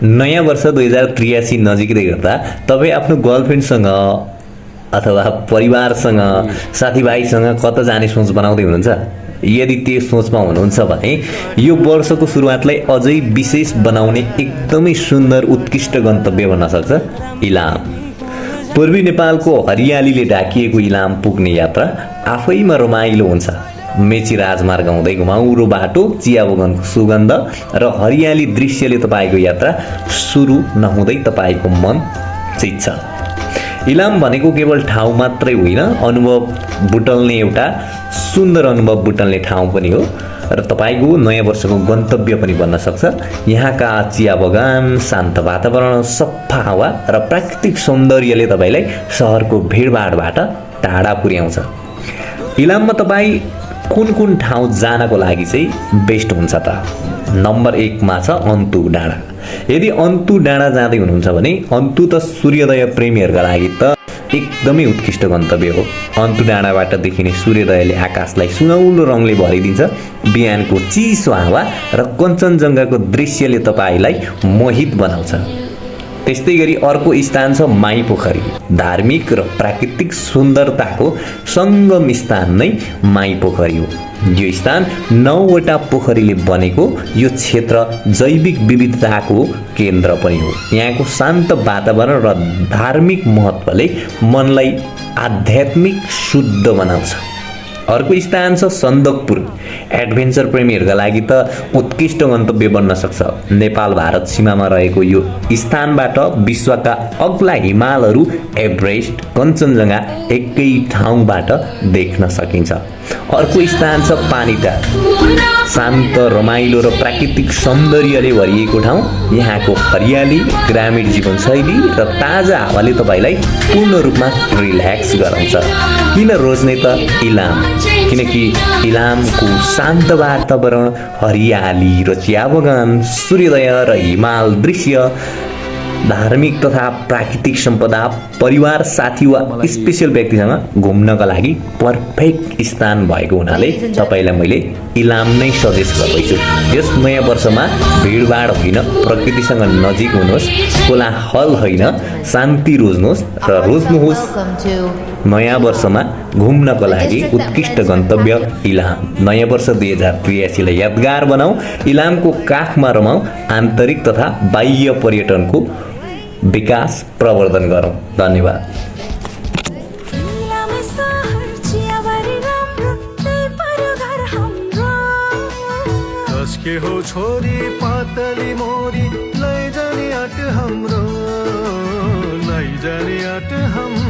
नयाँ वर्ष 2083 नजिकै गर्दा तपाईँ आफ्नो गर्लफ्रेन्डसँग अथवा परिवारसँग साथीभाइसँग कता जाने सोच बनाउँदै हुनुहुन्छ? यदि त्यो सोचमा हुनुहुन्छ भने यो वर्षको सुरुवातलाई अझै विशेष बनाउने एकदमै सुन्दर उत्कृष्ट गन्तव्य बन्न सक्छ इलाम। पूर्वी नेपालको हरियालीले ढाकिएको इलाम पुग्ने यात्रा आफैमा रमाइलो हुन्छ। मेची राजमार्ग हुँदै घुमाउरो बाटो, चिया बगानको सुगन्ध र हरियाली दृश्यले तपाईँको यात्रा सुरु नहुँदै तपाईँको मन चित्छ। इलाम भनेको केवल ठाउँ मात्रै होइन, अनुभव बुटल्ने एउटा सुन्दर अनुभव बुटल्ने ठाउँ पनि हो र तपाईँको नयाँ वर्षको गन्तव्य पनि बन्न सक्छ। यहाँका चिया बगान, शान्त वातावरण, सफा हावा र प्राकृतिक सौन्दर्यले तपाईँलाई सहरको भिडभाडबाट टाढा पुर्याउँछ। इलाममा तपाईँ कुन ठाउँ जानको लागि चाहिँ बेस्ट हुन्छ त? नम्बर 1 मा छ अन्तु डाँडा। यदि अन्तु डाँडा जाँदै हुनुहुन्छ भने अन्तु त सूर्योदय प्रेमीहरूका लागि त एकदमै उत्कृष्ट गन्तव्य हो। अन्तु डाँडाबाट देखिने सूर्योदयले आकाशलाई सुनौलो रङले भरिदिन्छ। बिहानको चिसो हावा र कञ्चनजङ्घाको दृश्यले तपाईँलाई मोहित बनाउँछ। त्यस्तै गरी अर्को स्थान छ माई पोखरी। धार्मिक र प्राकृतिक सुन्दरताको सङ्गम स्थान नै माई पोखरी हो। यो स्थान 9वटा पोखरीले बनेको यो क्षेत्र जैविक विविधताको केन्द्र पनि हो। यहाँको शान्त वातावरण र धार्मिक महत्त्वले मनलाई आध्यात्मिक शुद्ध बनाउँछ। अर्को स्थान छ सन्दकपुर। एडभेन्चर प्रेमीहरूका लागि त उत्कृष्ट गन्तव्य बन्न सक्छ। नेपाल भारत सीमामा रहेको यो स्थानबाट विश्वका अग्ला हिमालहरू एभरेस्ट, कञ्चनजङ्घा एकै ठाउँबाट देख्न सकिन्छ। अर्को स्थान छ पानीटार। शान्त, रमाइलो र प्राकृतिक सौन्दर्यले भरिएको ठाउँ। यहाँको हरियाली, ग्रामीण जीवनशैली र ताजा हावाले तपाईँलाई पूर्ण रूपमा रिल्याक्स गराउँछ। किन रोज्ने त इलाम? किनकि इलामको शान्त वातावरण, हरियाली र चिया बगान, सूर्योदय र हिमाल दृश्य, धार्मिक तथा प्राकृतिक सम्पदा, परिवार, साथी वा स्पेशल व्यक्तिसँग घुम्नका लागि पर्फेक्ट स्थान भएको हुनाले तपाईँलाई मैले इलाम नै सजेस्ट गर्दैछु। यस नयाँ वर्षमा भिडभाड होइन, प्रकृतिसँग नजिक हुनुहोस्, कोलाहल होइन, शान्ति रोज्नुहोस् र रोज्नुहोस्। नयाँ वर्षमा घुम्नको लागि उत्कृष्ट गन्तव्य इलाम। नयाँ वर्ष 2083 लाई यादगार बनाऊ, इलामको काखमा रमाऊ, आन्तरिक तथा बाह्य पर्यटनको विकास प्रवर्धन गरौँ। धन्यवाद। के हो छोरी पातली मोरी लैजाने आँट हाम्रो, लैजाने आँट हाम्रो।